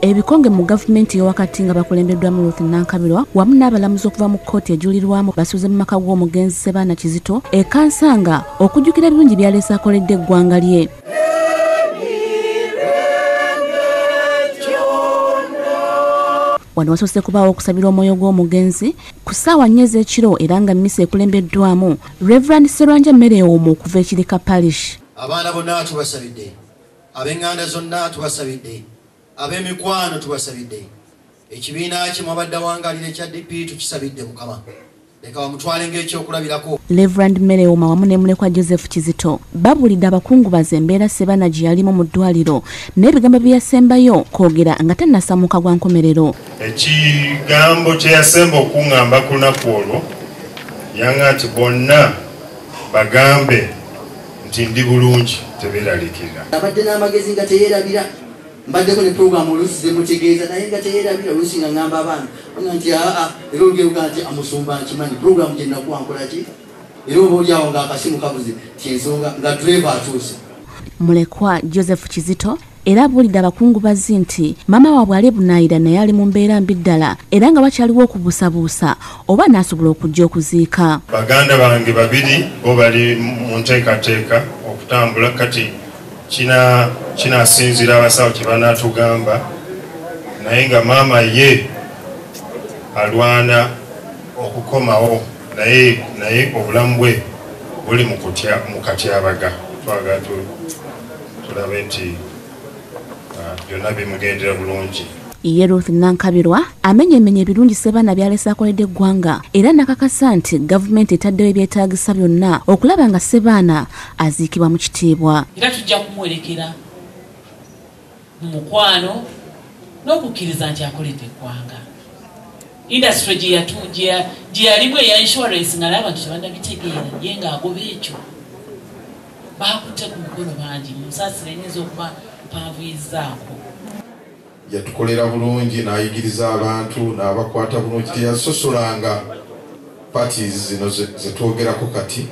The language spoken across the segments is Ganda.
ebikonge mu gavumenti y'owakati nga bakulembeddwamu Ruth Nankabirwa wamu n'abalamuzi okuva mu kkooti ejulirwamu basuuze mu maka g'omugenzi Ssebaana Kizito e Kansanga okujjukira ebirungi by'aleese akoledde eggwanga lye. Wano wasoose kubaawo okusabira omwoyo gw'omugenzi ku ssaawa 4 ez'ekiro era nga mmisa ekulembeddwamu Reverend Sserwanja Mereomo okuva ekirika parish. Abaana bonna tubasabidde, ab'eŋŋanda zonna tubasabidde, ab'emikwano tubasabidde, ekibiina kye mwabadde awangalira ekya DP tukisabidde Mukama. Leka bamutwale ng'ekyokulabirako. Reverend Mereomo wamu ne mulekwa Joseph Kizito babulidde abakungubazi embeera Ssebaana gye yalimu mu ddwaliro n'ebigambo bye yasembayo kwogera nga tannasamuka gwa nkomerero. Ekigambo kye yasemba okuŋŋamba ku lunaku olwo yanga nti bonna bagambe nti ndi bulungi tebeeralikirira. Abadde n'amagezi nga teyeerabira, mbaddeko ne programu oluusi zemutegeeza naye nga teyeerabira oluusi nga ŋŋamba abaana nti era olugeuga nti amusumba nkimanyi programu gye nnakuwa nkola ki era oba oliawo ng'akasimu kabuze kyensonga nga driver atuuse. Mulekwa Joseph Kizito era abulidde abakungubazi nti maama waabwe ali bunaayira naye ali mu mbeera mbi ddala era nga bakyaliwo okubuusabuusa oba n'asobola okujja okuziika. Baganda bange babiri bo bali mu nteekateeka okutambula kati kinasinzira abasawo kye banaatugamba naye nga maama ye alwana okukomawo naye obulamu bwe buli mu katyabaga. Twagala tulabe nti byonna bimugendera bulungi. Ye Ruth Nankabirwa amenyemenya ebirungi Ssebaana by'aleese akoledde eggwanga era nakakasa nti gavumenti etaddewo ebyetaagisa byonna okulaba nga Ssebaana aziikibwa mu kitiibwa. Era tujja kumwolekera mu mukwano n'okukkiriza nti akoledde eggwanga. Industry gye yalimu eya insurance nga n'abantu tebannabitegeera ye ng'agoba ekyo baakutte ku mukono bangi mu nsaasira enyinza okuba mpaavuyizaako. Yatukolera bulungi n'ayigiriza abantu n'abakwata bulungi. Teyasosolanga parties zino zetwogerako kati.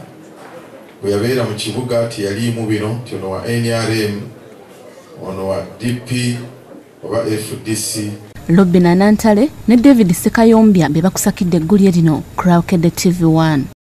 Bwe yabeera mu kibuga teyaliimu bino nti ono wa NRM, ono wa DP oba FDC. Robinah Nantale ne David Ssekayombya be bakusakidde eggulye lino ku Bukedde TV1.